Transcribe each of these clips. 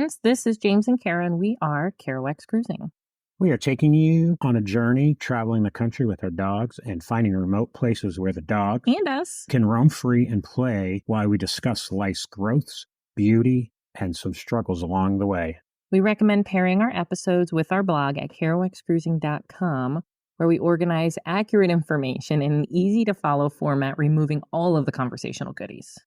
friends. This is James and Kara, and we are Kerouac Cruising. We are taking you on a journey, traveling the country with our dogs and finding remote places where the dogs and us can roam free and play while we discuss life's growths, beauty, and some struggles along the way. We recommend pairing our episodes with our blog at kerouacscruising.com, where we organize accurate information in an easy-to-follow format, removing all of the conversational goodies.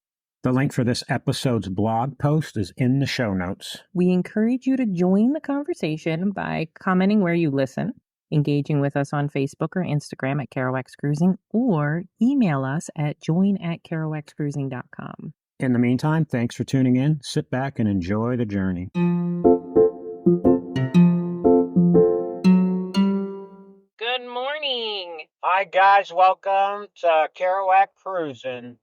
The link for this episode's blog post is in the show notes. We encourage you to join the conversation by commenting where you listen, engaging with us on Facebook or Instagram at Kerouac Cruising, or email us at join@kerouacscruising.com. In the meantime, thanks for tuning in. Sit back and enjoy the journey. Good morning. Hi, guys. Welcome to Kerouac Cruising.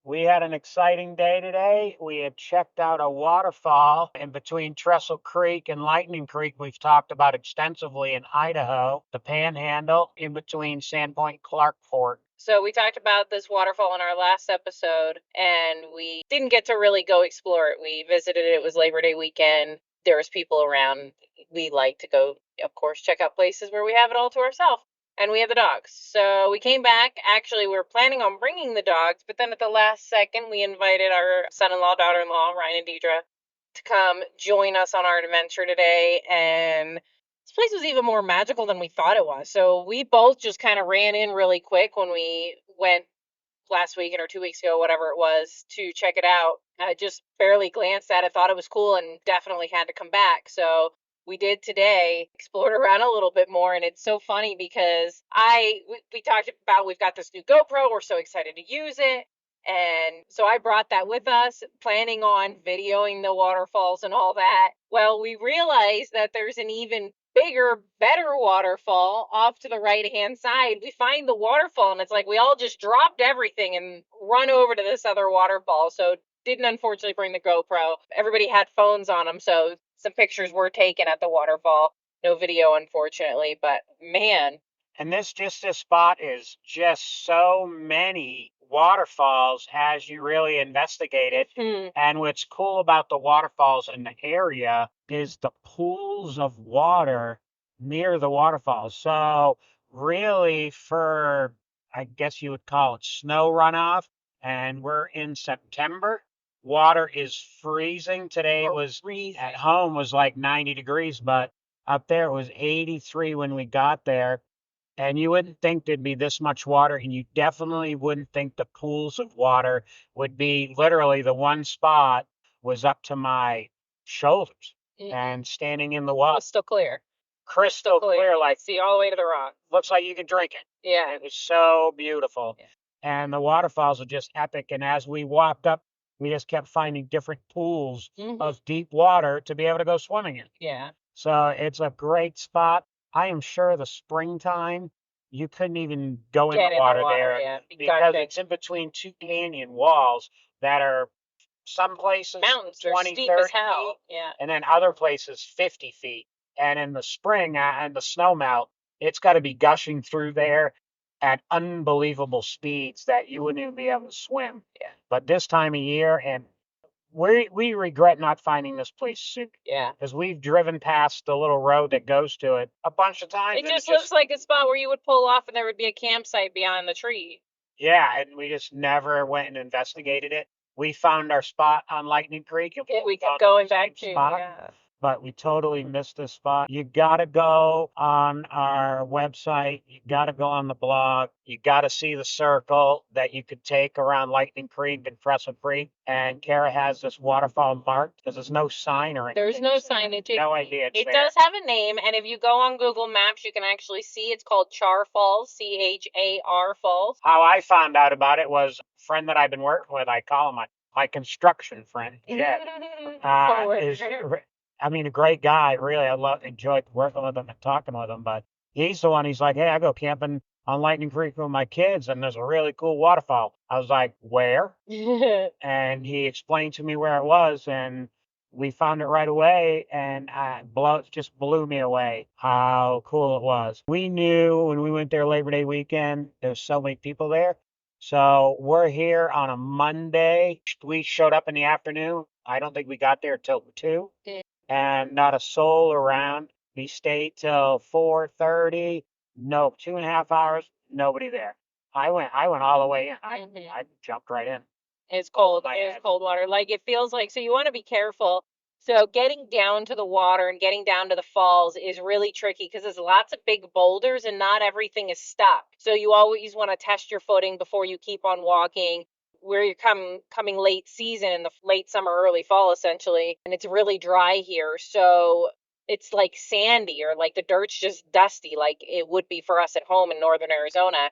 We had an exciting day today. We had checked out a waterfall in between Trestle Creek and Lightning Creek. We've talked about extensively in Idaho, the Panhandle, in between Sandpoint and Clark Fork. So we talked about this waterfall in our last episode, and we didn't get to really go explore it. We visited it. It was Labor Day weekend. There was people around. We like to go, of course, check out places where we have it all to ourselves. And we had the dogs. So we came back. Actually, we were planning on bringing the dogs, but then at the last second, we invited our son-in-law, daughter-in-law, Ryan and Deidre, to come join us on our adventure today. And this place was even more magical than we thought it was. So we both just kind of ran in really quick when we went last weekend or 2 weeks ago, whatever it was, to check it out. I just barely glanced at it, thought it was cool, and definitely had to come back. So we did today, explored around a little bit more, and it's so funny because we talked about we've got this new GoPro, we're so excited to use it, and so I brought that with us, planning on videoing the waterfalls and all that. Well, we realized that there's an even bigger, better waterfall off to the right-hand side. We find the waterfall, and it's like we all just dropped everything and run over to this other waterfall, so didn't unfortunately bring the GoPro. Everybody had phones on them, so some pictures were taken at the waterfall. No video, unfortunately, but man. And this spot is just so many waterfalls as you really investigate it. And what's cool about the waterfalls in the area is the pools of water near the waterfalls. So really for, I guess you would call it snow runoff, and we're in September. Water is freezing. Today it was at home was like 90 degrees, but up there it was 83 when we got there. And you wouldn't think there'd be this much water, and you definitely wouldn't think the pools of water would be literally the one spot was up to my shoulders and standing in the water. Crystal clear. Crystal clear, like see all the way to the rock. Looks like you can drink it. Yeah. It was so beautiful. Yeah. And the waterfalls are just epic. And as we walked up, we just kept finding different pools of deep water to be able to go swimming in. Yeah. So it's a great spot. I am sure the springtime, you couldn't even go in the water there because it's in between two canyon walls that are some places mountains 20, steep 30 as hell. feet, Yeah. and then other places 50 feet. And in the spring and the snow melt, it's got to be gushing through there at unbelievable speeds that you wouldn't even be able to swim. Yeah. But this time of year, and we regret not finding this place soon. Yeah. Because we've driven past the little road that goes to it a bunch of times. It just looks like a spot where you would pull off and there would be a campsite beyond the tree. Yeah, and we just never went and investigated it. We found our spot on Lightning Creek. And we kept going back to but we totally missed this spot. You got to go on our website. You got to go on the blog. You got to see the circle that you could take around Lightning Creek and Trestle Creek. And Kara has this waterfall marked because there's no sign or anything. There's no signage. No idea. It does have a name, and if you go on Google Maps, you can actually see it's called Char Falls, Char Falls. How I found out about it was a friend that I've been working with. I call him my construction friend, Jed. A great guy, really. I enjoyed working with him and talking with him, but he's the one, he's like, hey, I go camping on Lightning Creek with my kids, and there's a really cool waterfall. I was like, where? And he explained to me where it was, and we found it right away, and it just blew me away how cool it was. We knew when we went there Labor Day weekend, there's so many people there. So we're here on a Monday. We showed up in the afternoon. I don't think we got there till 2. and not a soul around. We stayed till 4:30. No, 2.5 hours, nobody there. I went all the way in. I jumped right in. It's cold. It's cold water. Like it feels like, so you want to be careful. So getting down to the water and getting down to the falls is really tricky because there's lots of big boulders and not everything is stuck. So you always want to test your footing before you keep on walking. Where you're coming late season in the late summer, early fall, essentially, and it's really dry here. So it's like sandy, or like the dirt's just dusty, like it would be for us at home in northern Arizona.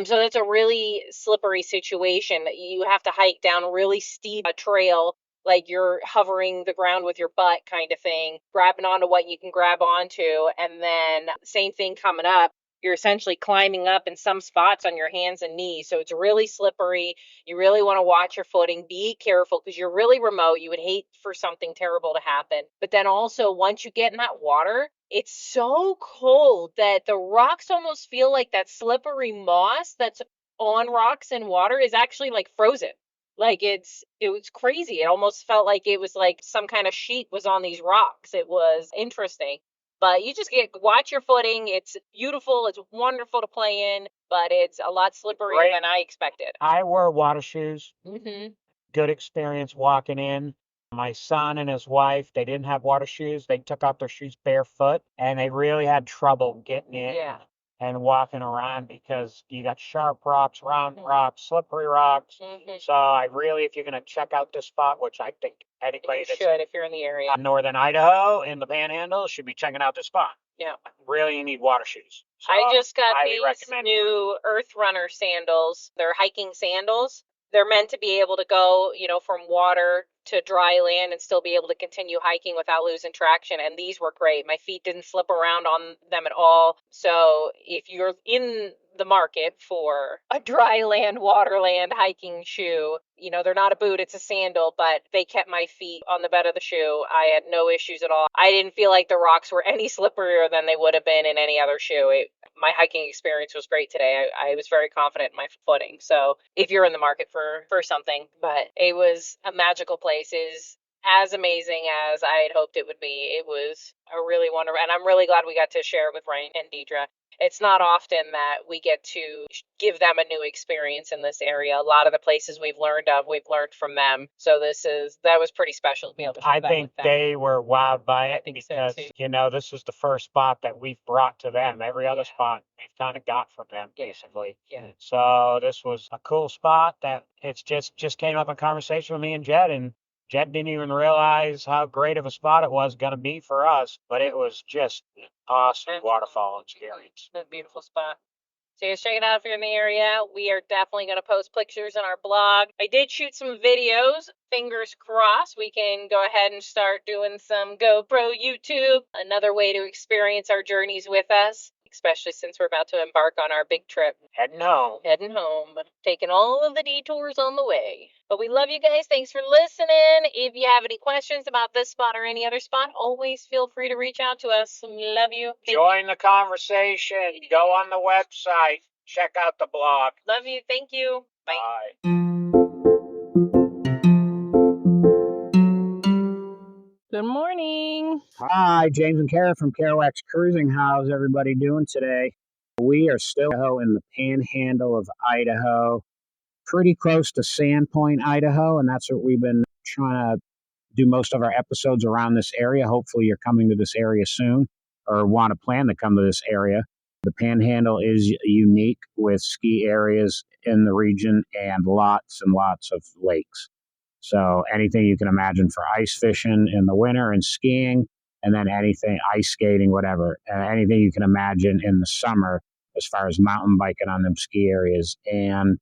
So that's a really slippery situation. You have to hike down really steep a trail, like you're hovering the ground with your butt kind of thing, grabbing onto what you can grab onto, and then same thing coming up. You're essentially climbing up in some spots on your hands and knees. So it's really slippery. You really want to watch your footing, be careful because you're really remote. You would hate for something terrible to happen. But then also, once you get in that water, it's so cold that the rocks almost feel like that slippery moss that's on rocks and water is actually like frozen. Like it was crazy. It almost felt like it was like some kind of sheet was on these rocks. It was interesting. But you just watch your footing. It's beautiful. It's wonderful to play in, but it's a lot slipperier than I expected. I wore water shoes. Mm-hmm. Good experience walking in. My son and his wife, they didn't have water shoes. They took off their shoes barefoot, and they really had trouble getting in and walking around because you got sharp rocks, round rocks, slippery rocks. So I really, if you're going to check out this spot, which I think anybody that should, if you're in the area, northern Idaho in the Panhandle, should be checking out this spot. Yeah. Really, you need water shoes. So I just got these new Earth Runner sandals. They're hiking sandals. They're meant to be able to go, from water to dry land and still be able to continue hiking without losing traction. And these were great. My feet didn't slip around on them at all. So if you're in the market for a dry land, waterland hiking shoe, they're not a boot, it's a sandal, but they kept my feet on the bed of the shoe. I had no issues at all. I didn't feel like the rocks were any slipperier than they would have been in any other shoe. My hiking experience was great today. I was very confident in my footing. So if you're in the market for something, but it was a magical place. Is as amazing as I had hoped it would be. It was a really wonderful, and I'm really glad we got to share it with Ryan and Deidre. It's not often that we get to give them a new experience in this area. A lot of the places we've learned from them. So that was pretty special to be able to share that with them. I think they were wowed by it because, this was the first spot that we've brought to them. Every other spot we've kind of got from them, basically. Yeah. So this was a cool spot that it's just came up in conversation with me and Jed, and Jed didn't even realize how great of a spot it was going to be for us, but it was just an awesome waterfall experience. A beautiful spot. So you guys check it out if you're in the area. We are definitely going to post pictures on our blog. I did shoot some videos. Fingers crossed we can go ahead and start doing some GoPro YouTube. Another way to experience our journeys with us, especially since we're about to embark on our big trip. Heading home. Taking all of the detours on the way. But we love you guys. Thanks for listening. If you have any questions about this spot or any other spot, always feel free to reach out to us. We love you. Join the conversation. Go on the website. Check out the blog. Love you. Thank you. Bye. Good morning. Hi, James and Kara from Kerouac's Cruising. How's everybody doing today? We are still in the Panhandle of Idaho, pretty close to Sandpoint, Idaho, and that's what we've been trying to do most of our episodes around this area. Hopefully you're coming to this area soon or want to plan to come to this area. The Panhandle is unique with ski areas in the region and lots of lakes. So anything you can imagine for ice fishing in the winter and skiing, and then anything, ice skating, whatever, anything you can imagine in the summer as far as mountain biking on them ski areas and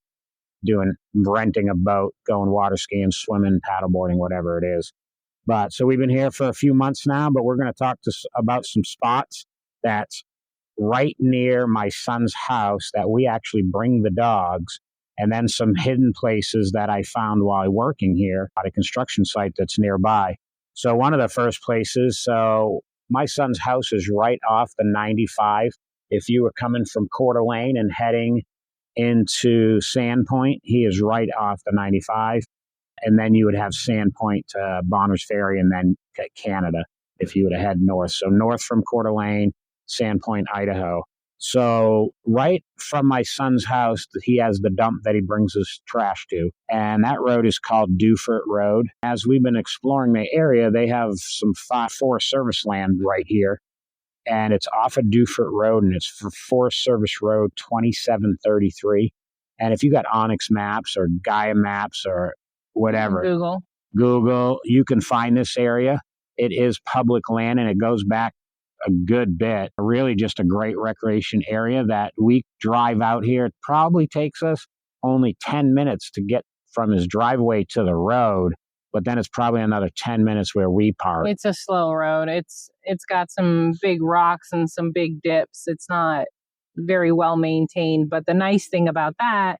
renting a boat, going water skiing, swimming, paddleboarding, whatever it is. But so we've been here for a few months now, but we're going to talk about some spots that's right near my son's house that we actually bring the dogs, and then some hidden places that I found while working here at a construction site that's nearby. So one of the first places, so my son's house is right off the 95. If you were coming from Coeur d'Alene and heading into Sandpoint, he is right off the 95. And then you would have Sandpoint to Bonner's Ferry and then Canada. if you would have head north. So north from Coeur d'Alene, Sandpoint, Idaho. So right from my son's house, he has the dump that he brings his trash to. And that road is called Dufort Road. As we've been exploring the area, they have some Forest Service land right here. And it's off of Dufort Road, and it's for Forest Service Road 2733. And if you got Onyx Maps or Gaia Maps or whatever, Google, you can find this area. It is public land, and it goes back a good bit. Really just a great recreation area that we drive out here. It probably takes us only 10 minutes to get from his driveway to the road, but then it's probably another 10 minutes where we park. It's a slow road. It's got some big rocks and some big dips. It's not very well maintained, but the nice thing about that,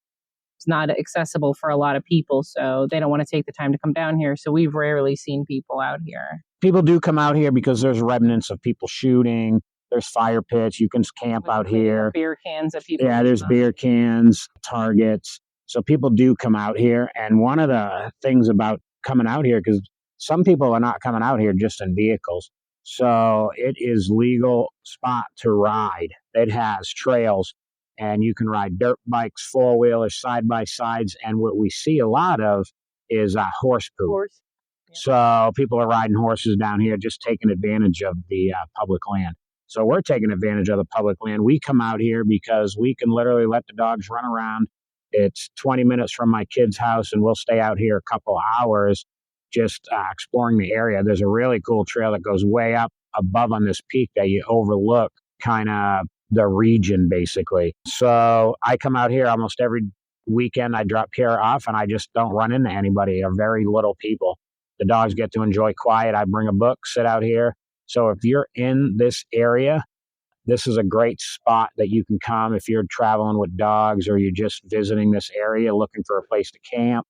it's not accessible for a lot of people, so they don't want to take the time to come down here. So we've rarely seen people out here. People do come out here because there's remnants of people shooting. There's fire pits. You can camp out here. Beer cans that people. Yeah, there's beer cans, targets. So people do come out here. And one of the things about coming out here, because some people are not coming out here just in vehicles. So it is legal spot to ride. It has trails, and you can ride dirt bikes, four-wheelers, side-by-sides. And what we see a lot of is horse poop. So people are riding horses down here, just taking advantage of the public land. So we're taking advantage of the public land. We come out here because we can literally let the dogs run around. It's 20 minutes from my kid's house, and we'll stay out here a couple hours just exploring the area. There's a really cool trail that goes way up above on this peak that you overlook kind of the region, basically. So I come out here almost every weekend. I drop Kara off, and I just don't run into anybody or very little people. The dogs get to enjoy quiet. I bring a book, sit out here. So if you're in this area, this is a great spot that you can come if you're traveling with dogs or you're just visiting this area looking for a place to camp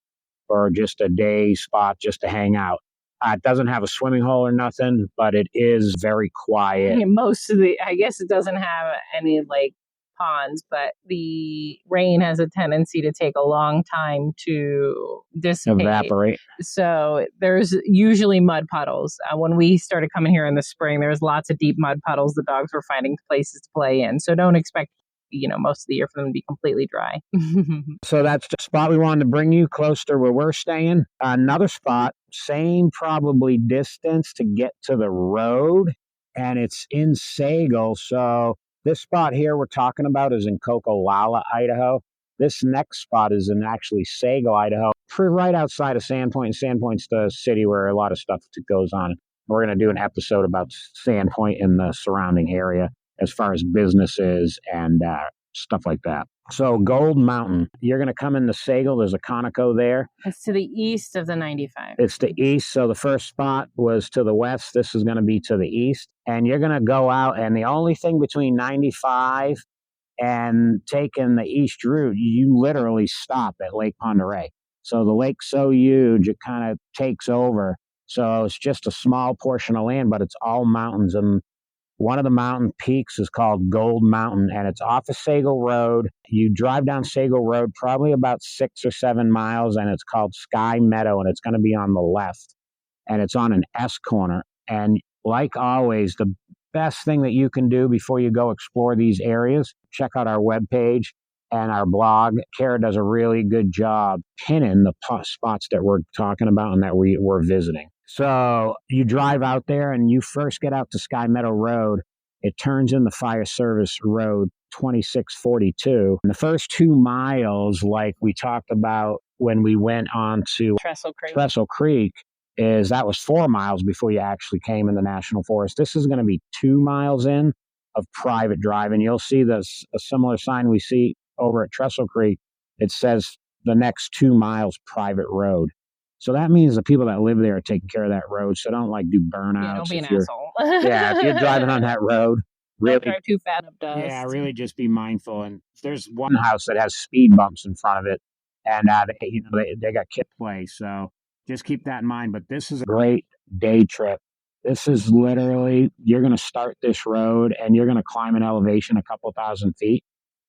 or just a day spot just to hang out. It doesn't have a swimming hole or nothing, but it is very quiet. I guess it doesn't have any ponds, but the rain has a tendency to take a long time to dissipate. Evaporate. So there's usually mud puddles. When we started coming here in the spring, there was lots of deep mud puddles. The dogs were finding places to play in. So don't expect, most of the year for them to be completely dry. So that's the spot we wanted to bring you close to where we're staying. Another spot, same probably distance to get to the road, and it's in Sagal. So this spot here we're talking about is in Cocolala, Idaho. This next spot is in actually Sagal, Idaho, right outside of Sandpoint. Sandpoint's the city where a lot of stuff goes on. We're going to do an episode about Sandpoint and the surrounding area as far as businesses and stuff like that. So Gold Mountain, you're going to come into Sagal. There's a Conoco there. It's to the east of the 95. It's the east. So the first spot was to the west. This is going to be to the east. And you're going to go out, and the only thing between 95 and taking the east route, you literally stop at Lake Pend Oreille. So the lake's so huge, it kind of takes over. So it's just a small portion of land, but it's all mountains. And one of the mountain peaks is called Gold Mountain, and it's off of Sagal Road. You drive down Sagal Road probably about 6 or 7 miles, and it's called Sky Meadow, and it's going to be on the left. And it's on an S corner. And like always, the best thing that you can do before you go explore these areas, check out our webpage and our blog. Kara does a really good job pinning the spots that we're talking about and that we're visiting. So you drive out there and you first get out to Sky Meadow Road. It turns into Fire Service Road 2642. And the first 2 miles, like we talked about when we went on to Trestle Creek, that was 4 miles before you actually came in the National Forest. This is going to be 2 miles in of private drive. And you'll see a similar sign we see over at Trestle Creek. It says the next 2 miles private road. So that means the people that live there are taking care of that road. So don't do burnouts. Yeah, don't be an asshole. If you're driving on that road, really don't drive too fast up dust. Yeah, really just be mindful. And there's one house that has speed bumps in front of it, and they got kid play. So just keep that in mind. But this is a great day trip. This is literally, you're going to start this road and you're going to climb an elevation a couple thousand feet,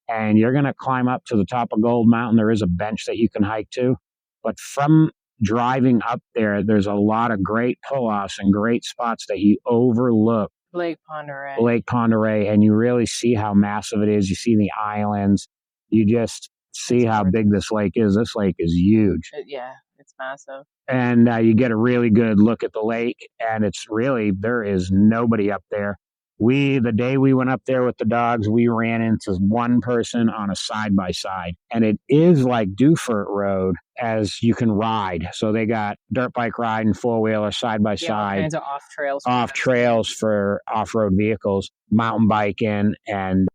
and you're going to climb up to the top of Gold Mountain. There is a bench that you can hike to, but from driving up there, there's a lot of great pull-offs and great spots that you overlook Lake Pend Oreille. Lake Pend Oreille, and you really see how massive it is. You see the islands. You just see how big this lake is. This lake is huge. Yeah, it's massive. And you get a really good look at the lake, and it's really, there is nobody up there. The day we went up there with the dogs, we ran into one person on a side-by-side, and it is like Dufort Road as you can ride. So they got dirt bike riding, four-wheeler, side-by-side. All kinds of off-trails. Off-trails for off-road vehicles, mountain biking, and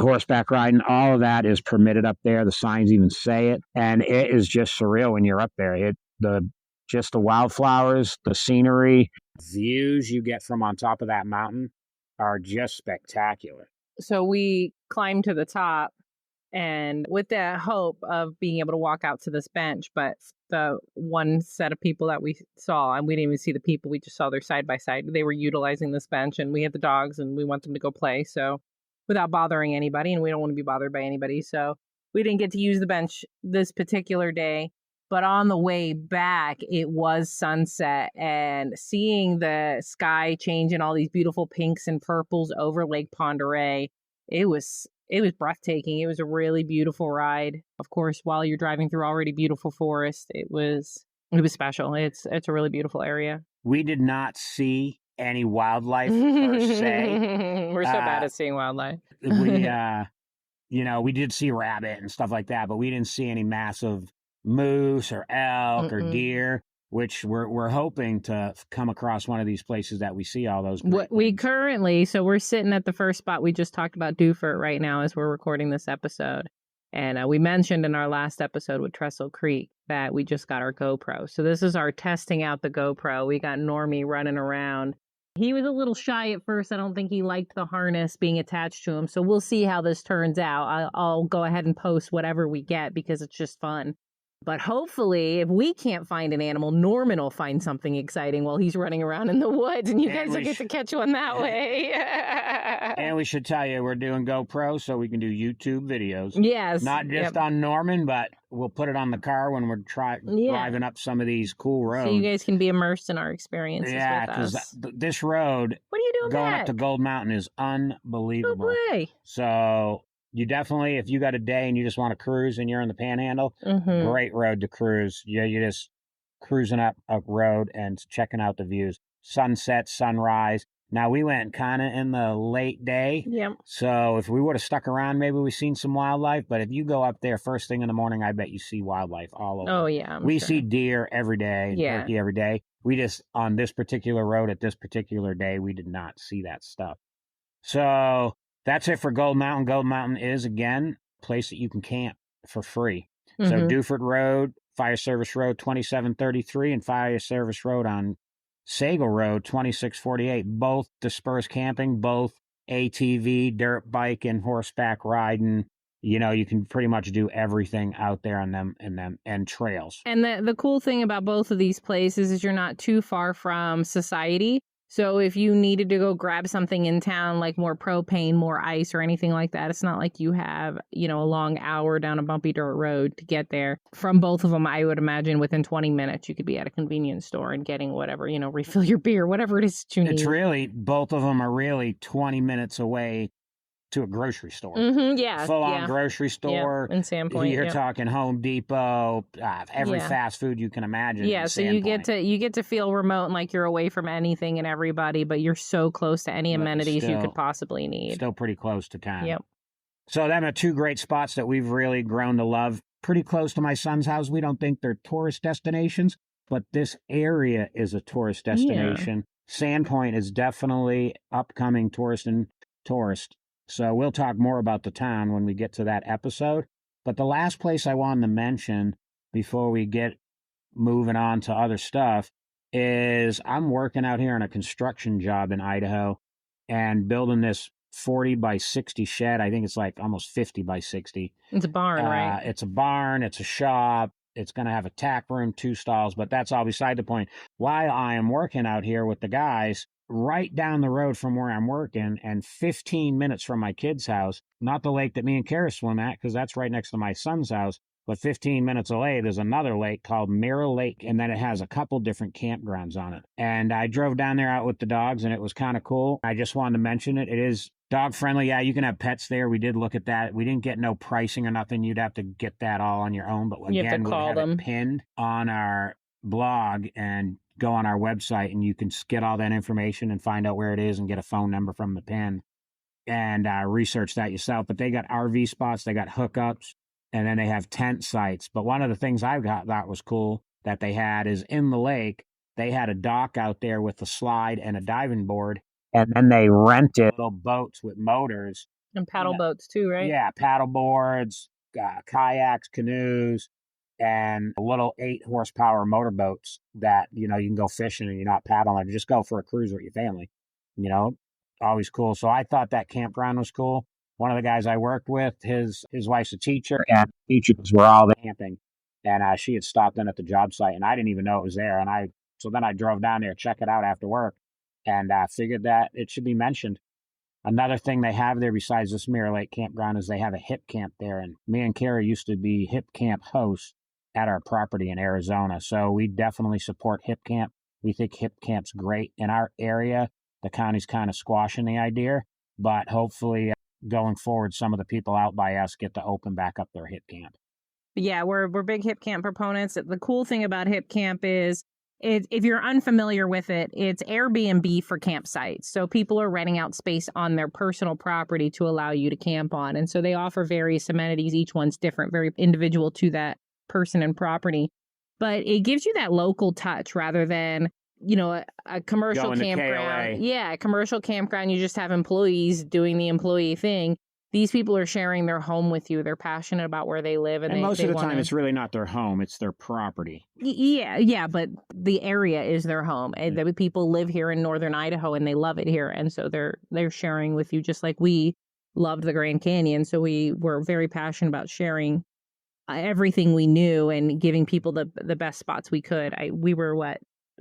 horseback riding. All of that is permitted up there. The signs even say it, and it is just surreal when you're up there. Just the wildflowers, the scenery, views you get from on top of that mountain are just spectacular. So we climbed to the top, and with the hope of being able to walk out to this bench, but the one set of people that we saw, and we didn't even see the people, we just saw their side by side. They were utilizing this bench, and we had the dogs, and we want them to go play, so without bothering anybody, and we don't want to be bothered by anybody, so we didn't get to use the bench this particular day. But on the way back, it was sunset, and seeing the sky change in all these beautiful pinks and purples over Lake Pend Oreille, it was breathtaking. It was a really beautiful ride. Of course, while you're driving through already beautiful forest, it was special. It's a really beautiful area. We did not see any wildlife per se. We're so bad at seeing wildlife. We did see rabbit and stuff like that, but we didn't see any massive moose or elk or deer, which we're hoping to come across one of these places that we see all those. So we're sitting at the first spot we just talked about, Dufort, right now as we're recording this episode. And we mentioned in our last episode with Trestle Creek that we just got our GoPro. So this is our testing out the GoPro. We got Normie running around. He was a little shy at first. I don't think he liked the harness being attached to him. So we'll see how this turns out. I'll go ahead and post whatever we get because it's just fun. But hopefully, if we can't find an animal, Norman will find something exciting while he's running around in the woods, and you guys will get to catch one that way. And we should tell you, we're doing GoPro, so we can do YouTube videos. Yes. Not just on Norman, but we'll put it on the car when we're driving up some of these cool roads. So you guys can be immersed in our experiences with us. Yeah, because this road what are you doing going back? up to Gold Mountain is unbelievable. No way. So you definitely, if you got a day and you just want to cruise and you're in the Panhandle, great road to cruise. You're just cruising up a road and checking out the views. Sunset, sunrise. Now, we went kind of in the late day. Yep. So if we would have stuck around, maybe we've seen some wildlife. But if you go up there first thing in the morning, I bet you see wildlife all over. Oh, yeah. We see deer every day, turkey every day. We just, on this particular road at this particular day, we did not see that stuff. So that's it for Gold Mountain. Gold Mountain is, again, a place that you can camp for free. So Dufort Road, Fire Service Road 2733, and Fire Service Road on Sagal Road 2648, both dispersed camping, both ATV, dirt bike, and horseback riding. You know, you can pretty much do everything out there on them and trails. And the cool thing about both of these places is you're not too far from society. So if you needed to go grab something in town, like more propane, more ice, or anything like that, it's not like you have, a long hour down a bumpy dirt road to get there. From both of them, I would imagine within 20 minutes, you could be at a convenience store and getting whatever, refill your beer, whatever it is that you need. It's really, both of them are really 20 minutes away to a grocery store. Full-on grocery store. In Sandpoint. You're talking Home Depot, every fast food you can imagine. Yeah, so you get to feel remote and like you're away from anything and everybody, but you're so close to any amenities you could possibly need. Still pretty close to town. Yep. So them are two great spots that we've really grown to love. Pretty close to my son's house. We don't think they're tourist destinations, but this area is a tourist destination. Yeah. Sandpoint is definitely upcoming tourist. So we'll talk more about the town when we get to that episode. But the last place I wanted to mention before we get moving on to other stuff is I'm working out here on a construction job in Idaho and building this 40 by 60 shed. I think it's like almost 50 by 60. It's a barn, right? It's a barn. It's a shop. It's going to have a tack room, 2 stalls, but that's all beside the point. While I am working out here with the guys, right down the road from where I'm working and 15 minutes from my kid's house, not the lake that me and Kara swim at, because that's right next to my son's house, But 15 minutes away, there's another lake called Mirror Lake, and then it has a couple different campgrounds on it. And I drove down there out with the dogs, and it was kind of cool. I just wanted to mention it. It is dog friendly. Yeah, you can have pets there. We did look at that. We didn't get no pricing or nothing. You'd have to get that all on your own. But You have to again, we'll call have them. it pinned on our blog and go on our website, and you can get all that information and find out where it is and get a phone number from the pin and research that yourself. But they got RV spots, they got hookups, and then they have tent sites. But one of the things I thought was cool that they had is in the lake, they had a dock out there with a slide and a diving board. And then they rented little boats with motors. And paddle boats too, right? Yeah, paddle boards, kayaks, canoes, and little 8 horsepower motorboats that, you can go fishing and you're not paddling. Just go for a cruise with your family, always cool. So I thought that campground was cool. One of the guys I worked with, his wife's a teacher, and teachers were all camping. And she had stopped in at the job site, and I didn't even know it was there. And so then I drove down there, check it out after work, and figured that it should be mentioned. Another thing they have there besides this Mirror Lake campground is they have a Hipcamp there. And me and Carrie used to be Hipcamp hosts at our property in Arizona. So we definitely support Hipcamp. We think Hipcamp's great in our area. The county's kind of squashing the idea, but hopefully going forward, some of the people out by us get to open back up their Hipcamp. Yeah, we're big Hipcamp proponents. The cool thing about Hipcamp is if you're unfamiliar with it, it's Airbnb for campsites. So people are renting out space on their personal property to allow you to camp on. And so they offer various amenities. Each one's different, very individual to that person and property. But it gives you that local touch rather than, a commercial campground. Yeah, a commercial campground, you just have employees doing the employee thing. These people are sharing their home with you. They're passionate about where they live. And most of the time, it's really not their home. It's their property. Yeah, but the area is their home. And the people live here in northern Idaho, and they love it here. And so they're sharing with you just like we loved the Grand Canyon. So we were very passionate about sharing everything we knew and giving people the best spots we could. We were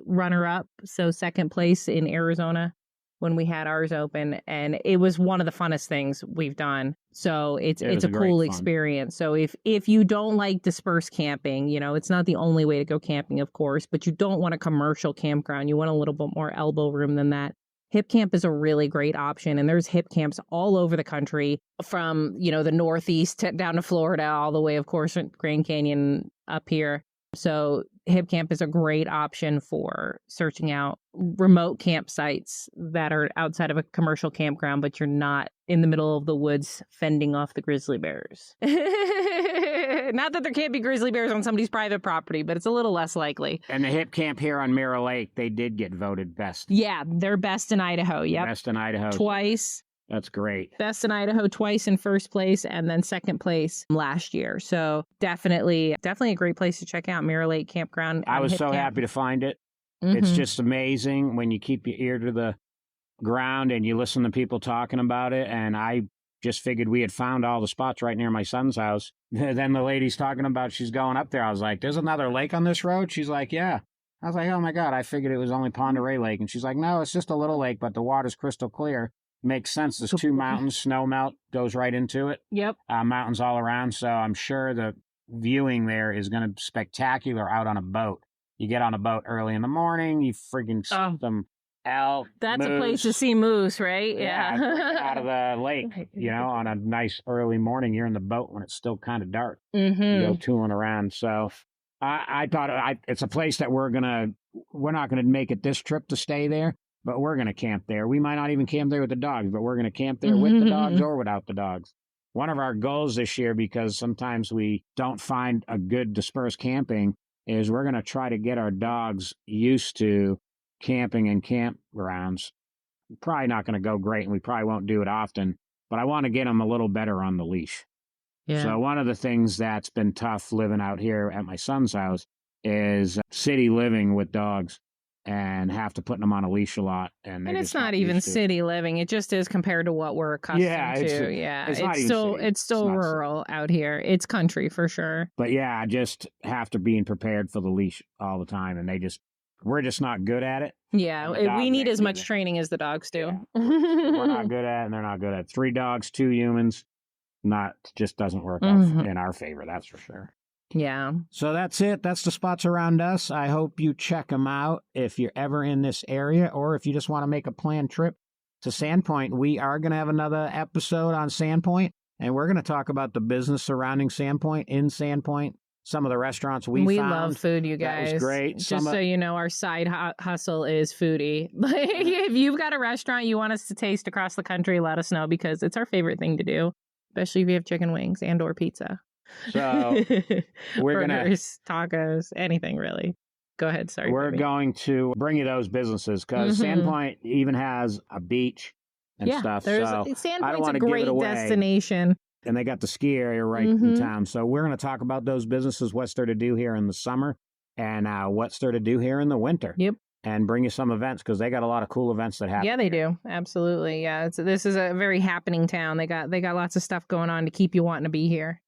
runner-up, so second place in Arizona when we had ours open, and it was one of the funnest things we've done. So it's a cool experience. So if you don't like dispersed camping, it's not the only way to go camping, of course, but you don't want a commercial campground. You want a little bit more elbow room than that. Hipcamp is a really great option, and there's Hipcamps all over the country from, the Northeast down to Florida, all the way, of course, Grand Canyon up here. So Hipcamp is a great option for searching out remote campsites that are outside of a commercial campground, but you're not in the middle of the woods fending off the grizzly bears. Not that there can't be grizzly bears on somebody's private property, but it's a little less likely. And the Hipcamp here on Mirror Lake, they did get voted best. Yeah, they're best in Idaho. Yep. Best in Idaho. Twice. That's great. Best in Idaho twice in first place and then second place last year. So definitely a great place to check out Mirror Lake Campground. I was so happy to find it. Mm-hmm. It's just amazing when you keep your ear to the ground and you listen to people talking about it. And I just figured we had found all the spots right near my son's house. Then the lady's talking about she's going up there. I was like, there's another lake on this road? She's like, yeah. I was like, oh my God, I figured it was only Pend Oreille Lake. And she's like, no, it's just a little lake, but the water's crystal clear. Makes sense. There's 2 mountains. Snow melt goes right into it. Yep. Mountains all around. So I'm sure the viewing there is going to be spectacular out on a boat. You get on a boat early in the morning. You freaking some elk. That's moose. A place to see moose, right? Yeah. Out of the lake, on a nice early morning. You're in the boat when it's still kind of dark. Mm-hmm. You go tooling around. So I thought it's a place that we're not going to make it this trip to stay there. But we're going to camp there. We might not even camp there with the dogs, but we're going to camp there with the dogs or without the dogs. One of our goals this year, because sometimes we don't find a good dispersed camping, is we're going to try to get our dogs used to camping in campgrounds. Probably not going to go great, and we probably won't do it often, but I want to get them a little better on the leash. Yeah. So one of the things that's been tough living out here at my son's house is city living with dogs. And have to put them on a leash a lot. And it's not even city living. It just is compared to what we're accustomed to. Yeah, it's still rural out here. It's country for sure. But yeah, just have to be prepared for the leash all the time. And we're just not good at it. Yeah, we need as much training as the dogs do. Yeah. We're not good at it, and they're not good at it. 3 dogs, 2 humans. Just doesn't work out in our favor, that's for sure. Yeah. So that's it. That's the spots around us. I hope you check them out if you're ever in this area, or if you just want to make a planned trip to Sandpoint. We are going to have another episode on Sandpoint, and we're going to talk about the business surrounding Sandpoint, in Sandpoint, some of the restaurants we found. Love food, you guys. That was great. Just so you know, our side hustle is foodie. Like, if you've got a restaurant you want us to taste across the country, let us know, because it's our favorite thing to do, especially if you have chicken wings and or pizza. So we're Burgers, tacos, anything really. Go ahead. Sorry. We're going to bring you those businesses, because Sandpoint even has a beach and stuff. So Sandpoint's a great destination. And they got the ski area right in town. So we're going to talk about those businesses, what's there to do here in the summer, and what's there to do here in the winter. Yep. And bring you some events, because they got a lot of cool events that happen. Yeah, they do. Absolutely. Yeah. This is a very happening town. They got lots of stuff going on to keep you wanting to be here.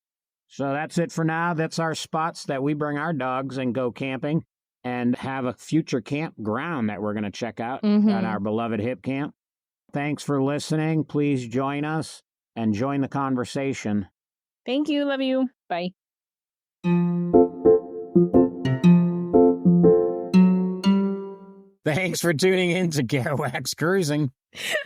So that's it for now. That's our spots that we bring our dogs and go camping, and have a future campground that we're going to check out at our beloved Hipcamp. Thanks for listening. Please join us and join the conversation. Thank you. Love you. Bye. Thanks for tuning in to Kerouac's Cruising.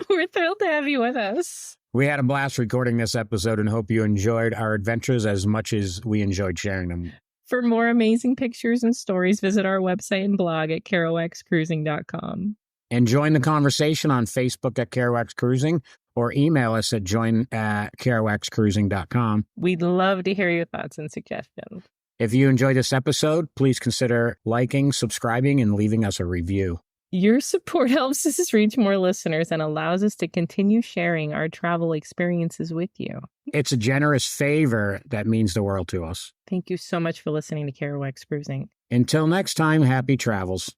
We're thrilled to have you with us. We had a blast recording this episode and hope you enjoyed our adventures as much as we enjoyed sharing them. For more amazing pictures and stories, visit our website and blog at kerouacscruising.com. And join the conversation on Facebook at Kerouac's Cruising, or email us at join@kerouacscruising.com. We'd love to hear your thoughts and suggestions. If you enjoyed this episode, please consider liking, subscribing, and leaving us a review. Your support helps us reach more listeners and allows us to continue sharing our travel experiences with you. It's a generous favor that means the world to us. Thank you so much for listening to Kerouac's Cruising. Until next time, happy travels.